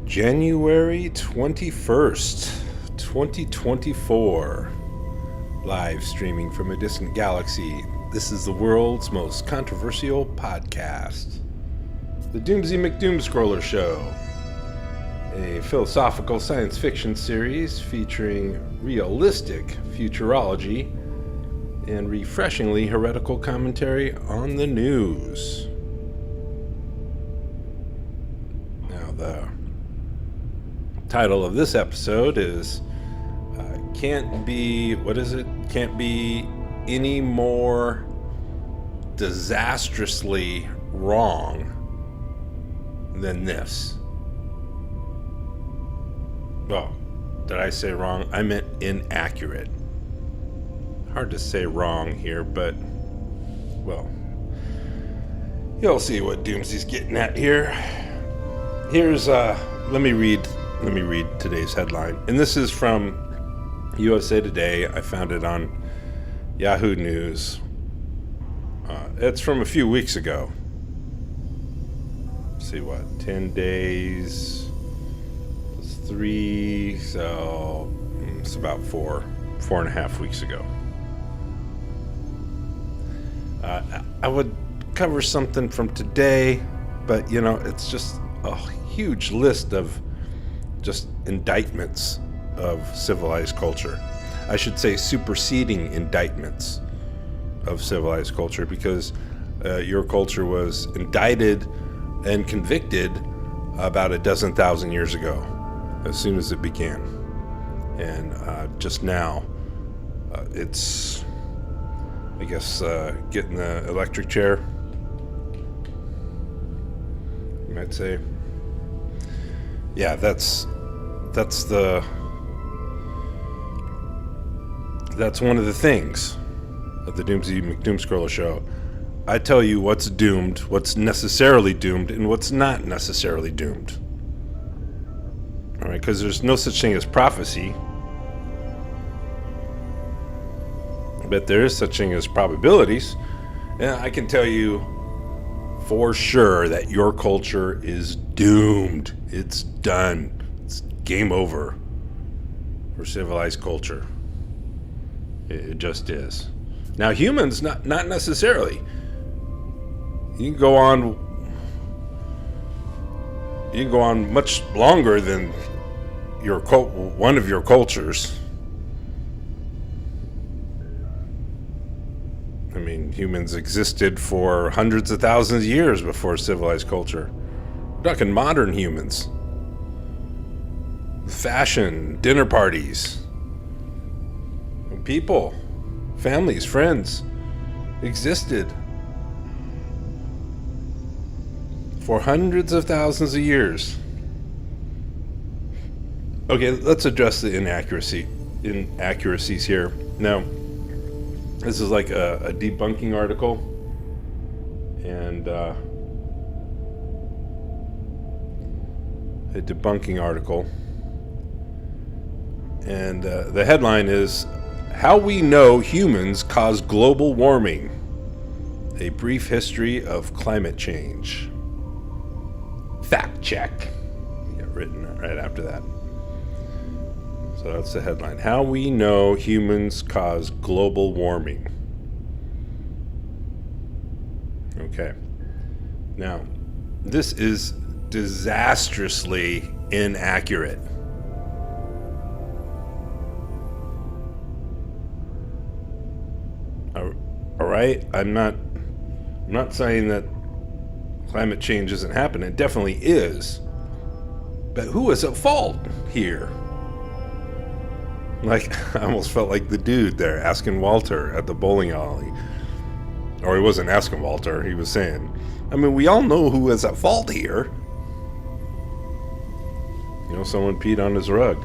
January 21st, 2024. Live streaming from a distant galaxy. This is the world's most controversial podcast. The Doomsy McDoomscroller Show. A philosophical science fiction series featuring realistic futurology and refreshingly heretical commentary on the news. Now, the title of this episode is Can't Be Any More Disastrously Wrong Than This. Oh, did I say wrong? I meant inaccurate. Hard to say wrong here, but, well, you'll see what Doomsy's getting at here. Here's, let me read today's headline. And this is from USA Today. I found it on Yahoo News. It's from a few weeks ago. Let's see, 10 days... 3, so it's about 4.5 weeks ago. I would cover something from today, but it's just a huge list of just indictments of civilized culture. I should say superseding indictments of civilized culture, because your culture was indicted and convicted about 12,000 years ago, as soon as it began. And just now, it's, I guess, getting the electric chair, you might say. Yeah, that's one of the things of the Doomsy McDoomscroller Show. I tell you what's doomed, what's necessarily doomed, and what's not necessarily doomed. All right, because there's no such thing as prophecy, but there is such thing as probabilities. And I can tell you for sure that your culture is doomed. It's done. It's game over for civilized culture. It just is. Now, humans, not necessarily. You can go on much longer than one of your cultures. I mean, humans existed for hundreds of thousands of years before civilized culture. We're talking modern humans. Fashion, dinner parties. People, families, friends existed for hundreds of thousands of years. Okay, let's address the inaccuracies here. Now, this is like a debunking article, and the headline is, How We Know Humans Cause Global Warming, A Brief History of Climate Change. Fact check. You got written right after that. So that's the headline. How We Know Humans Cause Global Warming. Okay. Now, this is disastrously inaccurate. All right? I'm not saying that climate change isn't happening. It definitely is. But who is at fault here? Like, I almost felt like the dude there asking Walter at the bowling alley. Or he wasn't asking Walter, he was saying, I mean, we all know who is at fault here. Someone peed on his rug.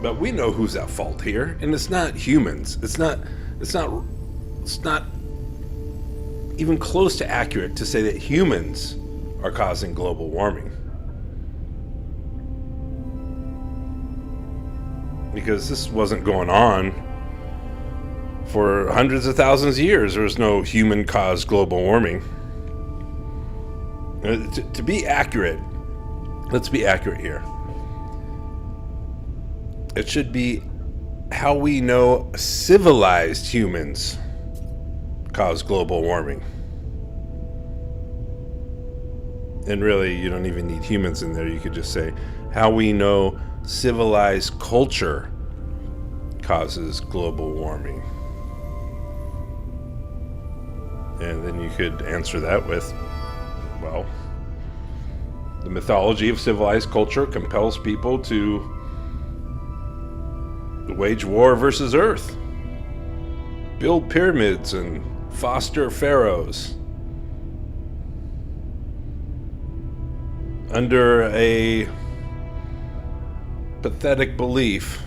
But we know who's at fault here, and it's not humans. It's not even close to accurate to say that humans are causing global warming. Because this wasn't going on for hundreds of thousands of years. There was no human-caused global warming. To be accurate, let's be accurate here. It should be how we know civilized humans cause global warming. And really, you don't even need humans in there. You could just say how we know civilized culture causes global warming. And then you could answer that with, well, the mythology of civilized culture compels people to wage war versus Earth, build pyramids and foster pharaohs under a pathetic belief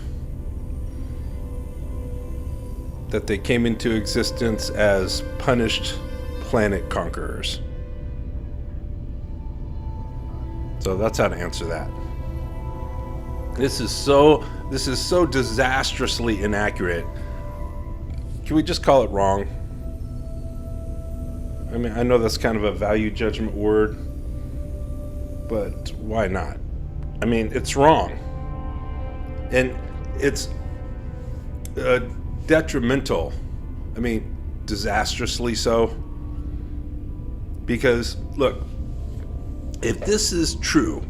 that they came into existence as punished planet conquerors. So that's how to answer that. This is so disastrously inaccurate. Can we just call it wrong? I mean, I know that's kind of a value judgment word, but why not? I mean, it's wrong. And it's detrimental. I mean, disastrously so. Because, look, if this is true,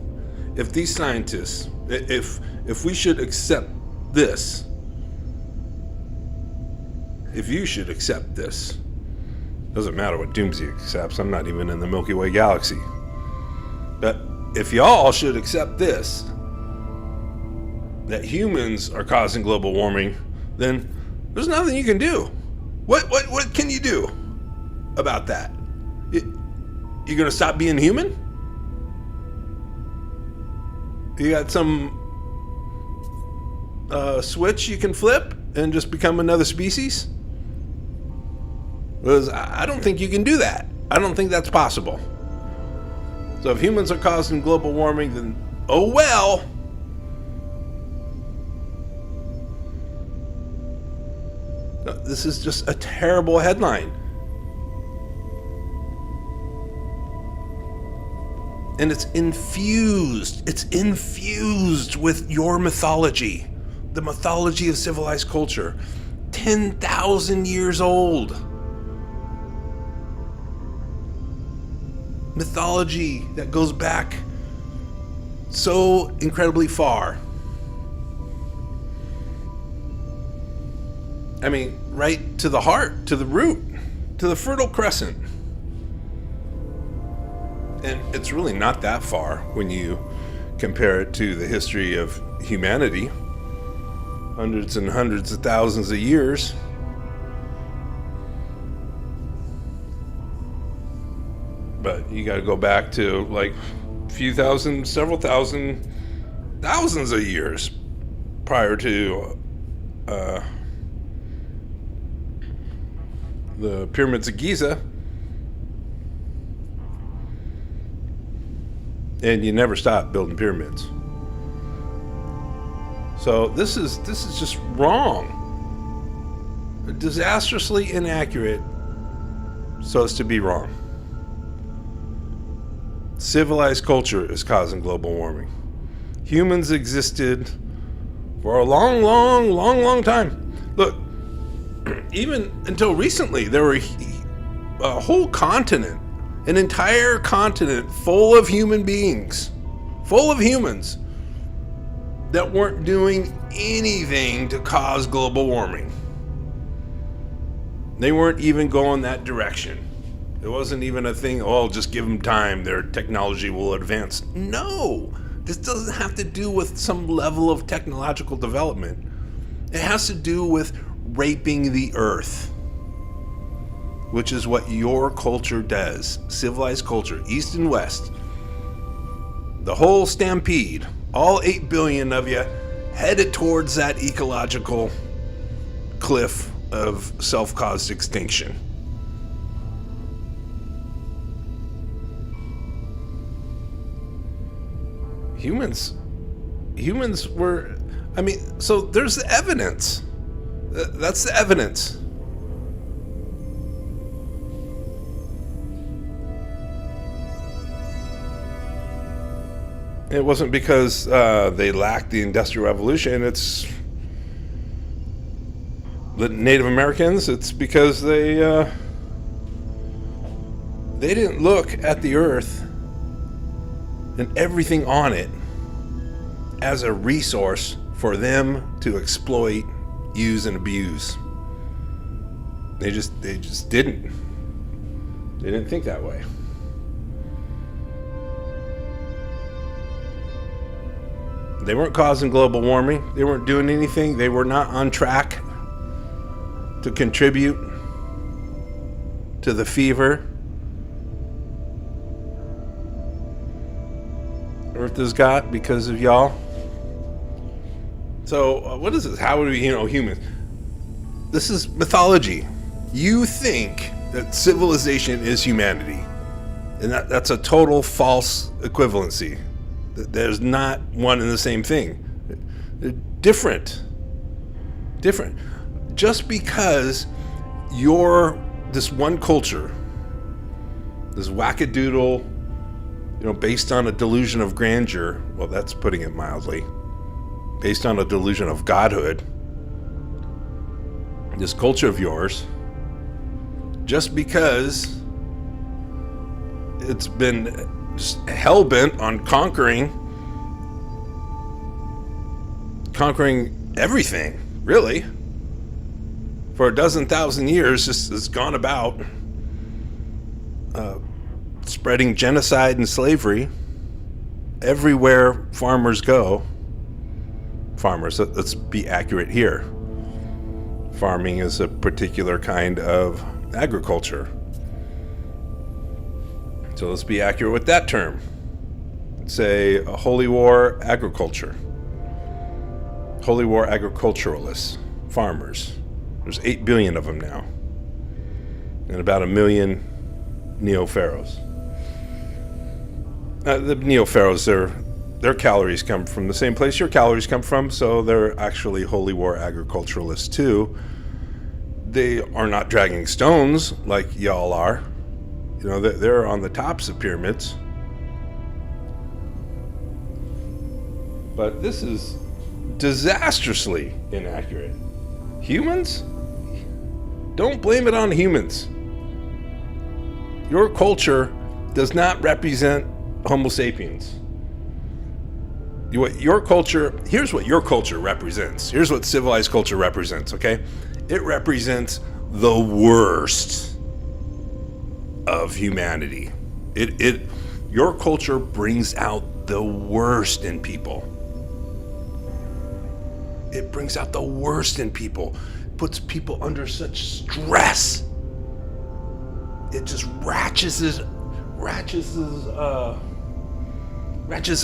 if these scientists, if we should accept this, if you should accept this, doesn't matter what Doomsday accepts, I'm not even in the Milky Way galaxy. But if y'all should accept this, that humans are causing global warming, then there's nothing you can do. What can you do about that? You gonna stop being human? You got some switch you can flip and just become another species? Because I don't think you can do that. I don't think that's possible. So if humans are causing global warming, then oh well. This is just a terrible headline. And it's infused with your mythology, the mythology of civilized culture, 10,000 years old. Mythology that goes back so incredibly far. I mean, right to the heart, to the root, to the Fertile Crescent. And it's really not that far when you compare it to the history of humanity. Hundreds and hundreds of thousands of years. But you got to go back to like a few thousand, several thousand, thousands of years prior to the pyramids of Giza. And you never stop building pyramids. So this is just wrong. Disastrously inaccurate so as to be wrong. Civilized culture is causing global warming. Humans existed for a long time. Look, even until recently, there were a whole continent, an entire continent full of human beings, full of humans that weren't doing anything to cause global warming. They weren't even going that direction. It wasn't even a thing, oh, just give them time, their technology will advance. No, this doesn't have to do with some level of technological development. It has to do with raping the earth, which is what your culture does. Civilized culture, East and West. The whole stampede, all 8 billion of you headed towards that ecological cliff of self-caused extinction. Humans were, I mean, so there's the evidence. That's the evidence. It wasn't because they lacked the Industrial Revolution. It's the Native Americans. It's because they didn't look at the earth and everything on it as a resource for them to exploit, use, and abuse. They just didn't. They didn't think that way. They weren't causing global warming. They weren't doing anything. They were not on track to contribute to the fever Earth has got because of y'all. So what is this? How would we, humans? This is mythology. You think that civilization is humanity, and that's a total false equivalency. There's not one and the same thing. They're different. Just because you're this one culture, this wackadoodle, based on a delusion of grandeur, well, that's putting it mildly, based on a delusion of godhood, this culture of yours, just because it's been just hell-bent on conquering everything, really, for 12,000 years, just has gone about spreading genocide and slavery everywhere farmers go. Farmers, let's be accurate here. Farming is a particular kind of agriculture. So let's be accurate with that term. Say a holy war agriculture. Holy war agriculturalists, farmers. There's 8 billion of them now. And about 1 million neo-pharaohs. The neo-pharaohs, their calories come from the same place your calories come from, so they're actually holy war agriculturalists too. They are not dragging stones like y'all are. They're on the tops of pyramids. But this is disastrously inaccurate. Humans? Don't blame it on humans. Your culture does not represent Homo sapiens. Here's what your culture represents. Here's what civilized culture represents, okay? It represents the worst of humanity. Your culture brings out the worst in people. It brings out the worst in people. It puts people under such stress. It just ratchets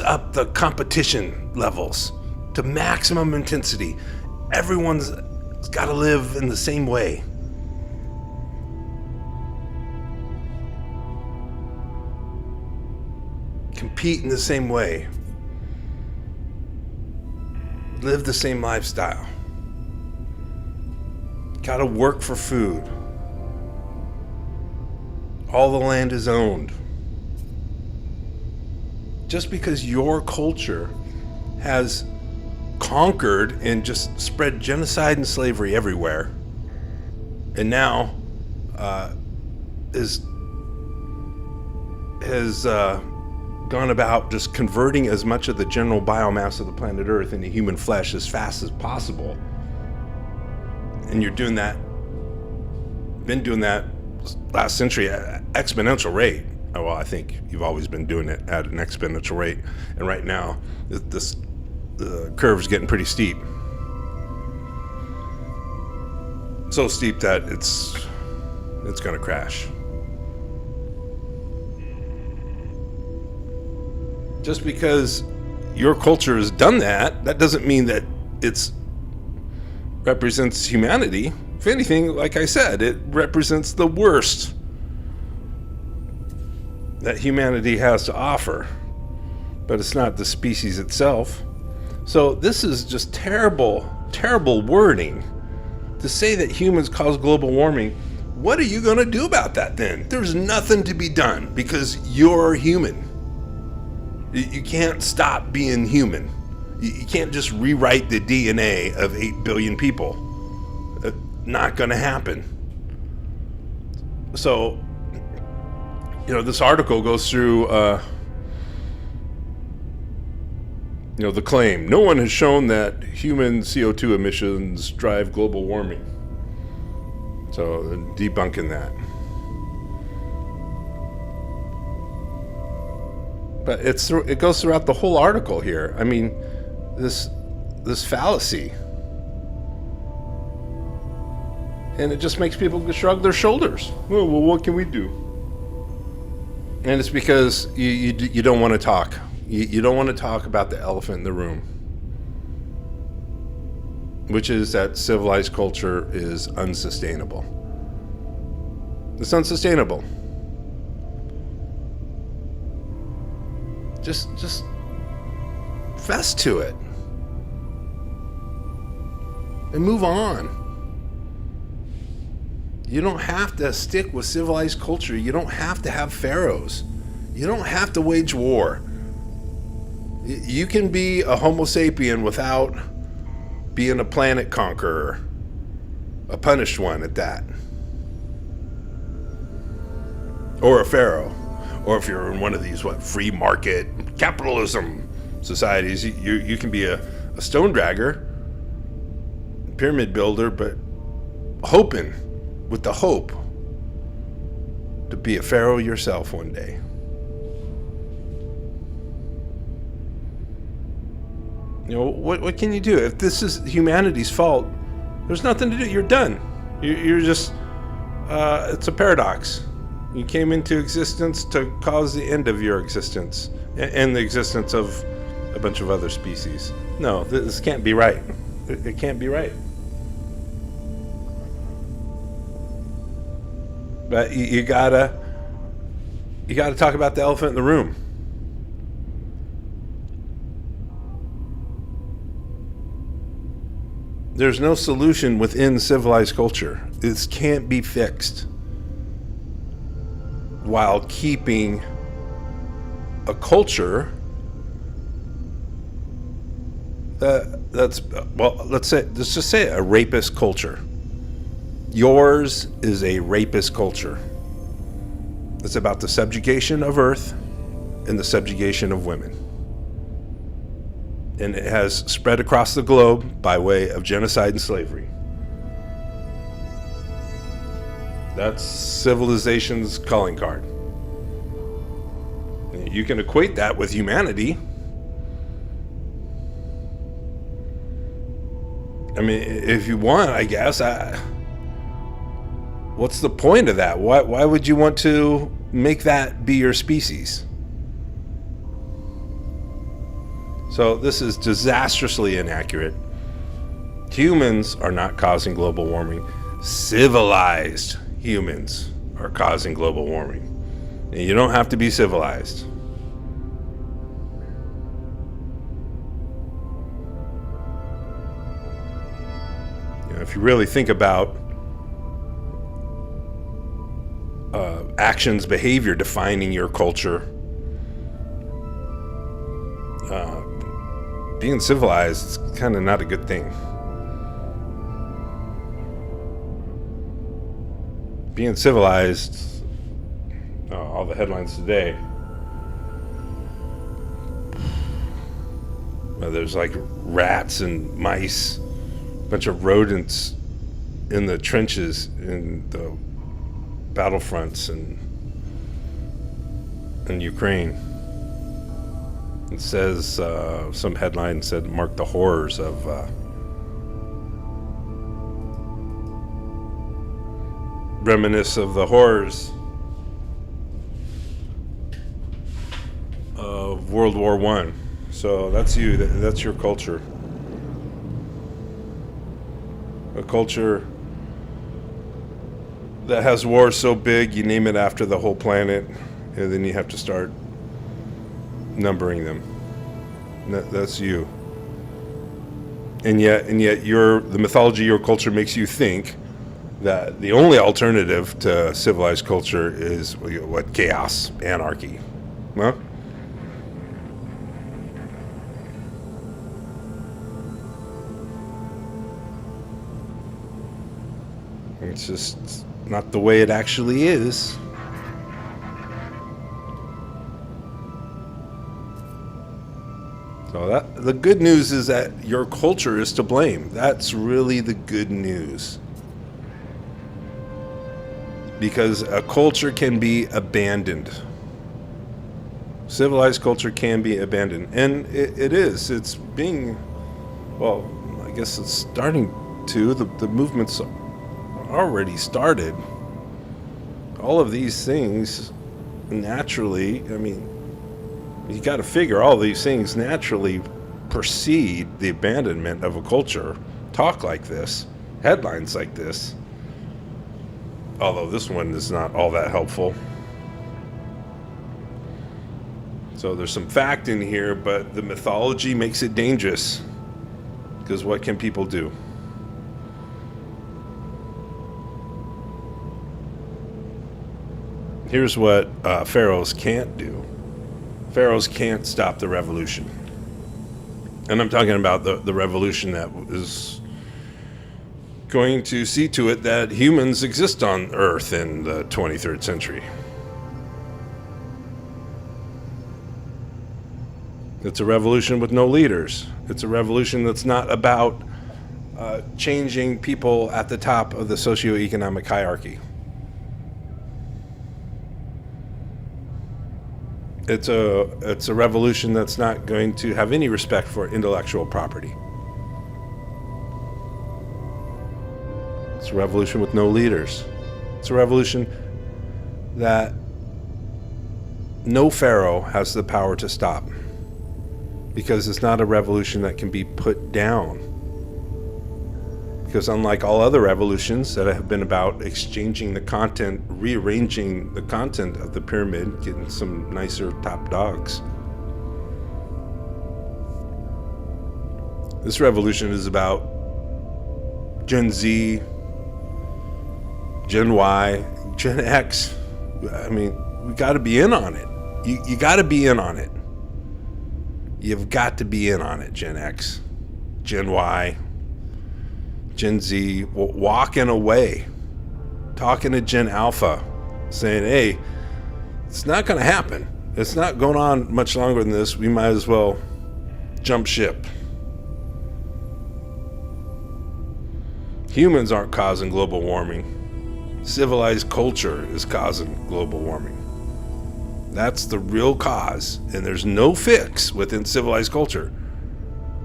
up the competition levels to maximum intensity. Everyone's got to live in the same way. Compete in the same way. Live the same lifestyle. Got to work for food. All the land is owned. Just because your culture has conquered and just spread genocide and slavery everywhere, and now has gone about just converting as much of the general biomass of the planet Earth into human flesh as fast as possible, and you're doing that, been doing that last century at exponential rate. Well, I think you've always been doing it at an exponential rate, and right now the curve's getting pretty steep. So steep that it's going to crash. Just because your culture has done that doesn't mean that it represents humanity. If anything, like I said, it represents the worst that humanity has to offer, but it's not the species itself. So this is just terrible wording to say that humans cause global warming. What are you going to do about that then? There's nothing to be done because you're human. You can't stop being human. You can't just rewrite the DNA of 8 billion people. Not going to happen. So, this article goes through, the claim. No one has shown that human CO2 emissions drive global warming. So, debunking that. But it goes throughout the whole article here. I mean, this fallacy. And it just makes people shrug their shoulders. Well, what can we do? And it's because you don't want to talk. You don't want to talk about the elephant in the room, which is that civilized culture is unsustainable. It's unsustainable. Just fess to it and move on. You don't have to stick with civilized culture. You don't have to have pharaohs. You don't have to wage war. You can be a Homo sapien without being a planet conqueror, a punished one at that, or a pharaoh. Or if you're in one of these free market capitalism societies, you can be a stone dragger, pyramid builder, but with the hope to be a pharaoh yourself one day. What can you do? If this is humanity's fault, there's nothing to do. You're done. You're just, it's a paradox. You came into existence to cause the end of your existence and the existence of a bunch of other species. No, this can't be right. It can't be right. But you gotta talk about the elephant in the room. There's no solution within civilized culture. This can't be fixed while keeping a culture let's just say a rapist culture. Yours is a rapist culture. It's about the subjugation of earth and the subjugation of women. And it has spread across the globe by way of genocide and slavery. That's civilization's calling card. You can equate that with humanity. I mean, if you want, I guess. What's the point of that? Why would you want to make that be your species? So this is disastrously inaccurate. Humans are not causing global warming. Civilized humans are causing global warming. And you don't have to be civilized. If you really think about actions, behavior defining your culture, being civilized is kind of not a good thing. Being civilized, all the headlines today, there's like rats and mice, a bunch of rodents in the trenches in the battlefronts in Ukraine. It says, some headline said, mark the horrors of reminisce of the horrors of World War I. So that's you. That's your culture. A culture that has wars so big you name it after the whole planet, and then you have to start numbering them. That's you. And yet the mythology of your culture makes you think that the only alternative to civilized culture is chaos, anarchy. Well, It's just not the way it actually is. So the good news is that your culture is to blame. That's really the good news. Because a culture can be abandoned. Civilized culture can be abandoned. And it is. It's being, well, I guess it's starting to. The movement's already started. All of these things naturally, I mean, you got to figure all these things naturally precede the abandonment of a culture. Talk like this, headlines like this. Although this one is not all that helpful. So there's some fact in here, but the mythology makes it dangerous. Because what can people do? Here's what pharaohs can't do. Pharaohs can't stop the revolution. And I'm talking about the revolution that is going to see to it that humans exist on Earth in the 23rd century. It's a revolution with no leaders. It's a revolution that's not about changing people at the top of the socioeconomic hierarchy. It's a revolution that's not going to have any respect for intellectual property. It's a revolution with no leaders. It's a revolution that no pharaoh has the power to stop, because it's not a revolution that can be put down. Because unlike all other revolutions that have been about exchanging the content, rearranging the content of the pyramid, getting some nicer top dogs, this revolution is about Gen Z, Gen Y, Gen X. I mean, we got to be in on it. You got to be in on it. You've got to be in on it, Gen X, Gen Y, Gen Z, walking away, talking to Gen Alpha, saying, hey, it's not going to happen. It's not going on much longer than this. We might as well jump ship. Humans aren't causing global warming. Civilized culture is causing global warming. That's the real cause, and there's no fix within civilized culture.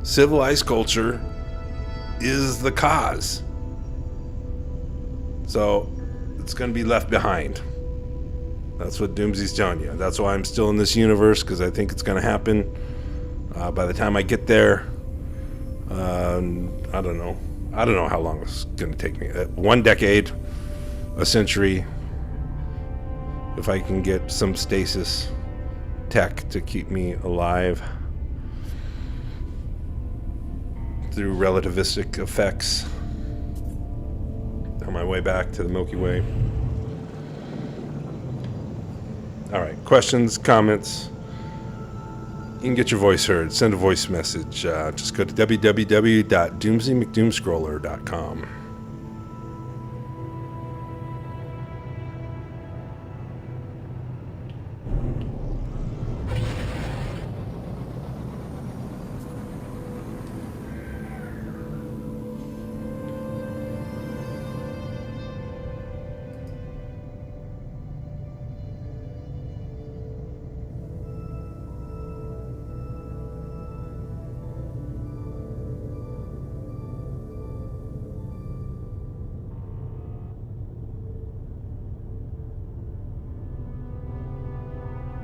Civilized culture is the cause. So it's going to be left behind. That's what Doomsy's telling you. That's why I'm still in this universe, because I think it's going to happen. By the time I get there, I don't know. I don't know how long it's going to take me. 1 decade, a century. If I can get some stasis tech to keep me alive through relativistic effects on my way back to the Milky Way. All right, questions, comments. You can get your voice heard. Send a voice message. Just go to www.doomsymcdoomscroller.com.